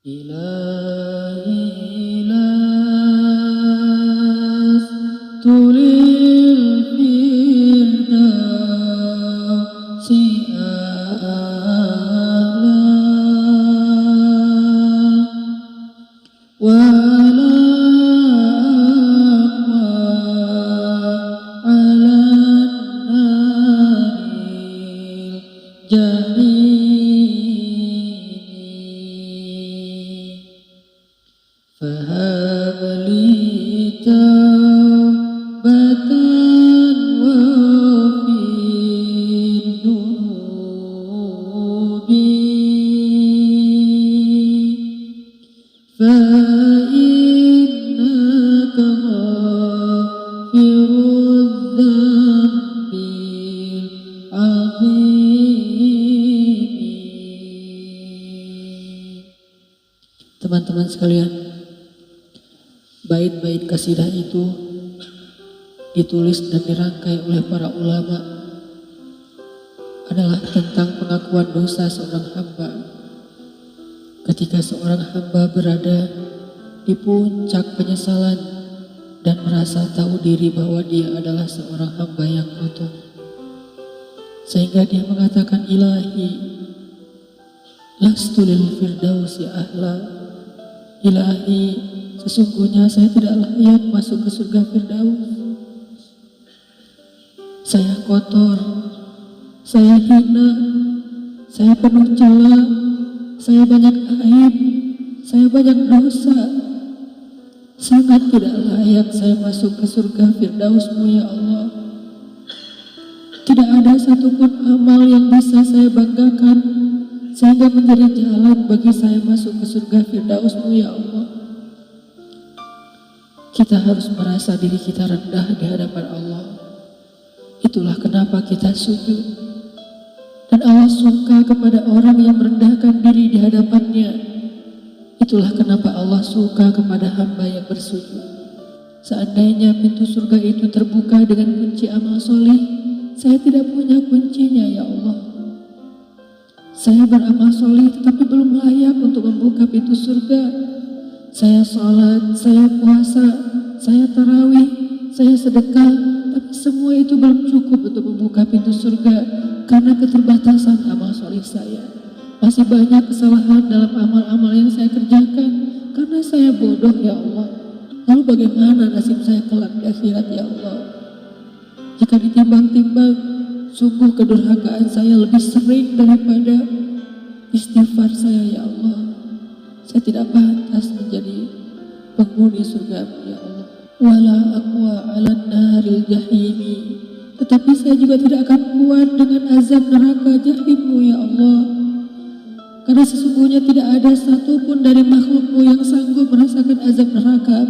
إلهي لست للفردوس أعلى ولا أقوى على النار الجحيم فهب لي توبة وفي الذنوب فإنك غافر الذنب العظيم. Teman-teman sekalian, bait-bait kasidah itu ditulis dan dirangkai oleh para ulama adalah tentang pengakuan dosa seorang hamba. Ketika seorang hamba berada di puncak penyesalan dan merasa tahu diri bahwa dia adalah seorang hamba yang kotor, sehingga dia mengatakan, Ilahi lastu lil firdausi ahla. Ilahi, sesungguhnya saya tidak layak masuk ke surga Firdaus. Saya kotor, saya hina, saya penuh cela, saya banyak aib, saya banyak dosa. Sangat tidak layak saya masuk ke surga Firdaus-Mu ya Allah. Tidak ada satupun amal yang bisa saya banggakan sehingga menjadi jalan bagi saya masuk ke surga Firdaus-Mu ya Allah. Kita harus merasa diri kita rendah di hadapan Allah. Itulah kenapa kita sujud. Dan Allah suka kepada orang yang merendahkan diri di hadapannya. Itulah kenapa Allah suka kepada hamba yang bersujud. Seandainya pintu surga itu terbuka dengan kunci amal soleh, saya tidak punya kuncinya ya Allah. Saya beramal soleh tetapi belum layak untuk membuka pintu surga. Saya sholat, saya puasa, saya tarawih, saya sedekah, tapi semua itu belum cukup untuk membuka pintu surga karena keterbatasan amal soleh saya. Masih banyak kesalahan dalam amal-amal yang saya kerjakan karena saya bodoh ya Allah. Lalu bagaimana nasib saya kelak di akhirat ya Allah? Jika ditimbang-timbang, sungguh kedurhakaan saya lebih sering daripada istighfar saya ya Allah. Saya tidak pantas menjadi penghuni surga-Mu ya Allah. Wala aqwa 'alan naril jahimi. Tetapi saya juga tidak akan kuat dengan azab neraka jahim-Mu ya Allah. Karena sesungguhnya tidak ada satupun dari makhluk-Mu yang sanggup merasakan azab neraka.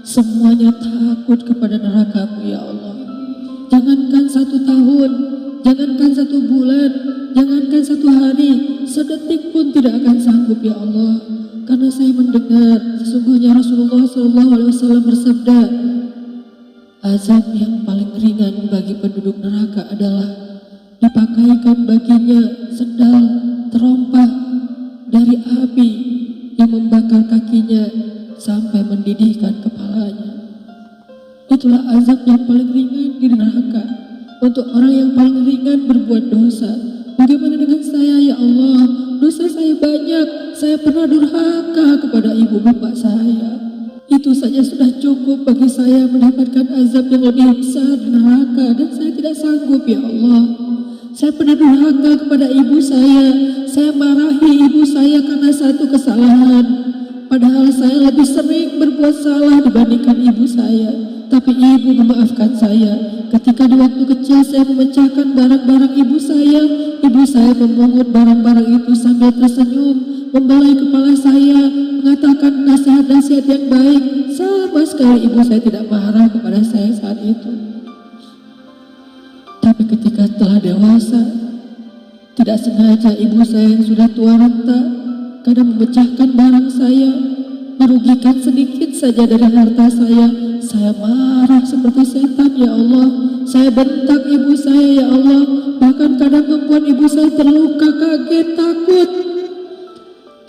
Semuanya takut kepada neraka-Mu ya Allah. Jangankan 1 tahun, jangankan 1 bulan, jangankan 1 hari, sedetik pun tidak akan sanggup ya Allah. Karena saya mendengar sesungguhnya Rasulullah SAW bersabda, azab yang paling ringan bagi penduduk neraka adalah dipakaikan baginya sendal terompah dari api yang membakar kakinya sampai mendidihkan kepalanya. Itulah azab yang paling ringan di neraka untuk orang yang paling ringan berbuat dosa. Bagaimana dengan saya ya Allah? Dosa saya banyak, saya pernah durhaka kepada ibu bapak saya. Itu saja sudah cukup bagi saya mendapatkan azab yang lebih besar di neraka, dan saya tidak sanggup ya Allah. Saya pernah durhaka kepada ibu saya marahi ibu saya karena satu kesalahan. Padahal saya lebih sering berbuat salah dibandingkan ibu saya. Tapi ibu memaafkan saya. Ketika di waktu kecil saya memecahkan barang-barang ibu saya memungut barang-barang itu sambil tersenyum, membelai kepala saya, mengatakan nasihat-nasihat yang baik. Sama sekali ibu saya tidak marah kepada saya saat itu. Tapi ketika telah dewasa, tidak sengaja ibu saya yang sudah tua renta kadang memecahkan barang saya, merugikan sedikit saja dari harta saya marah seperti setan ya Allah. Saya bentak ibu saya ya Allah, bahkan kadang membuat ibu saya terluka, kaget, takut.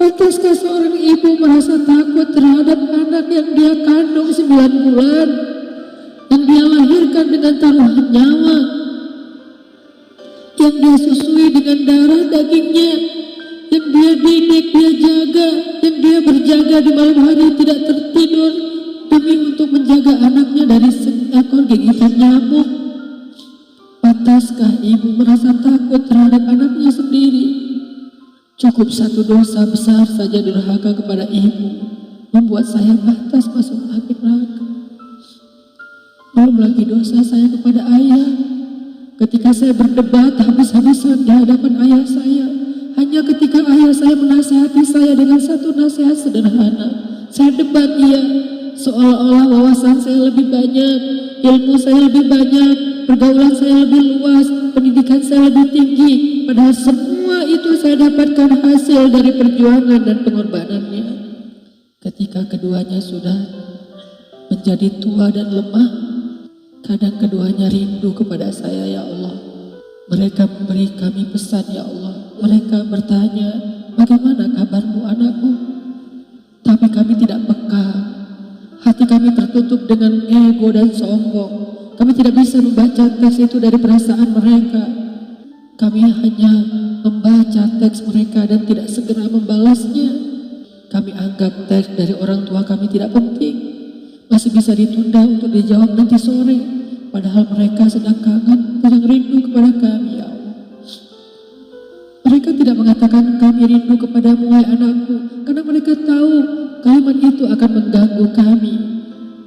Pantaskah seorang ibu merasa takut terhadap anak yang dia kandung 9 bulan, yang dia lahirkan dengan taruhan nyawa, yang dia susui dengan darah dagingnya, yang dia didik, dia jaga, yang dia berjaga di malam hari tidak tertidur demi untuk menjaga anaknya dari seekor gigitan nyamuk? Pantaskah ibu merasa takut terhadap anaknya sendiri? Cukup satu dosa besar saja durhaka kepada ibu membuat saya pantas masuk api neraka. Belum lagi dosa saya kepada ayah, ketika saya berdebat habis-habisan di hadapan ayah saya, hanya ketika ayah saya menasihati saya dengan satu nasihat sederhana, saya debat dia, seolah-olah wawasan saya lebih banyak, ilmu saya lebih banyak, pergaulan saya lebih luas, pendidikan saya lebih tinggi, padahal semua itu saya dapatkan hasil dari perjuangan dan pengorbanannya. Ketika keduanya sudah menjadi tua dan lemah, kadang keduanya rindu kepada saya, ya Allah. Mereka memberi kami pesan, ya Allah. Mereka bertanya, bagaimana kabarmu anakku? Tapi kami tidak peka. Hati kami tertutup dengan ego dan sombong. Kami tidak bisa membaca teks itu dari perasaan mereka. Kami hanya membaca teks mereka dan tidak segera membalasnya. Kami anggap teks dari orang tua kami tidak penting, masih bisa ditunda untuk dijawab nanti sore, padahal mereka sedang kangen, sedang rindu kepada kami, ya Allah. Mereka tidak mengatakan kami rindu kepadamu wahai anakku, karena mereka tahu kalimat itu akan mengganggu kami.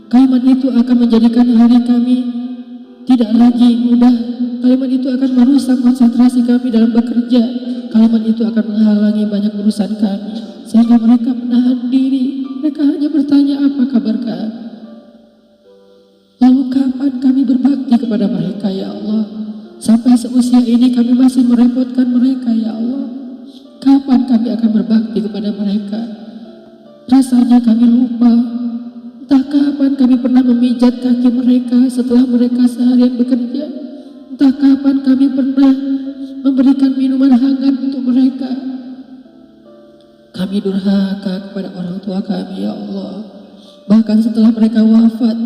Kalimat itu akan menjadikan hari kami tidak lagi mudah. Kalimat itu akan merusak konsentrasi kami dalam bekerja. Kalimat itu akan menghalangi banyak urusan kami, sehingga mereka menahan diri. Mereka hanya bertanya, apa kabar kami? Lalu kapan kami berbakti kepada mereka, ya Allah? Sampai seusia ini kami masih merepotkan mereka, ya Allah. Kapan kami akan berbakti kepada mereka? Rasanya kami lupa. Entah kapan kami pernah memijat kaki mereka setelah mereka seharian bekerja. Entah kapan kami pernah memberikan minuman hangat untuk mereka. Kami durhaka kepada orang tua kami, ya Allah. Bahkan setelah mereka wafat,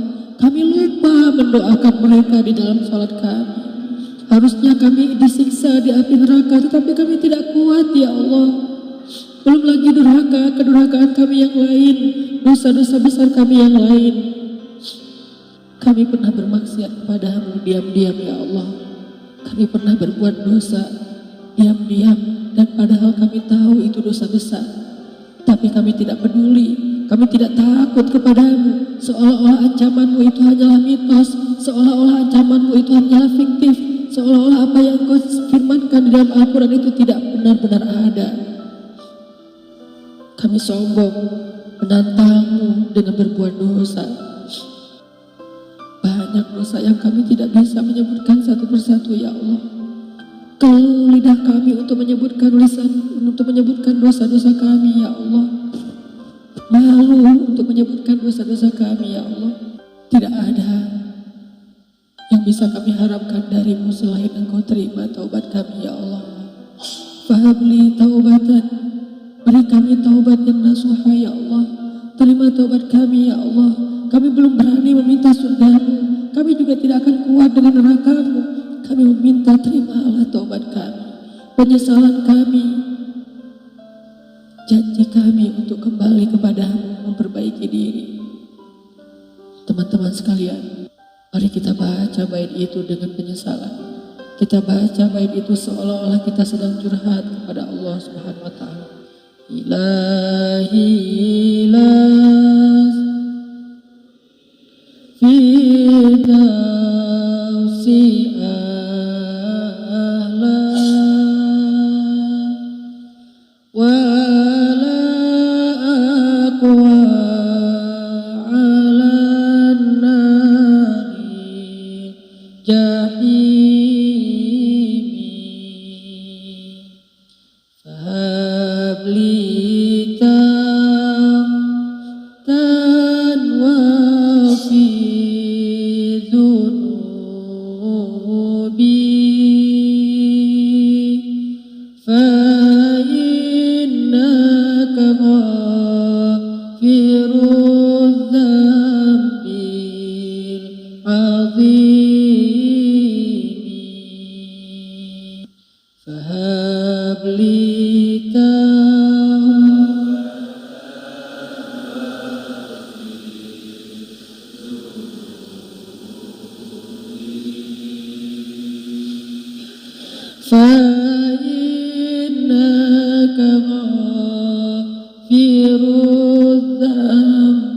kami lupa mendoakan mereka di dalam sholat kami. Harusnya kami disiksa di api neraka, tetapi kami tidak kuat, ya Allah. Belum lagi durhaka, kedurhakaan kami yang lain, dosa-dosa besar kami yang lain. Kami pernah bermaksiat kepadamu diam-diam, ya Allah. Kami pernah berbuat dosa diam-diam, dan padahal kami tahu itu dosa besar. Tapi kami tidak peduli, kami tidak takut kepadamu. Seolah-olah ancamanmu itu hanyalah mitos, seolah-olah ancamanmu itu hanyalah fiktif, seolah-olah apa yang kau firmankan di dalam Al-Quran itu tidak benar-benar ada. Kami sombong, menantangmu dengan berbuat dosa. Banyak dosa yang kami tidak bisa menyebutkan satu persatu, ya Allah. Keluh lidah kami untuk menyebutkan dosa-dosa kami, ya Allah. Malu untuk menyebutkan dosa-dosa kami, ya Allah. Tidak ada yang bisa kami harapkan darimu selain Engkau terima taubat kami, ya Allah. Fahabli taubatan, beri kami taubat yang nasuha, ya Allah. Terima taubat kami, ya Allah. Kami belum berani meminta surgamu, kami juga tidak akan kuat dengan nerakamu. Kami meminta terimalah taubat kami, penyesalan kami, janji kami untuk kembali kepadamu, memperbaiki diri. Teman-teman sekalian, mari kita baca bait itu dengan penyesalan. Kita baca bait itu seolah-olah kita sedang curhat kepada Allah Subhanahu wa Ta'ala. Ilahi las fidausi ahla wala aqwa ala nari jahimi fahabli غافر الذنب العظيم فهب لي فإنك غافر الذنب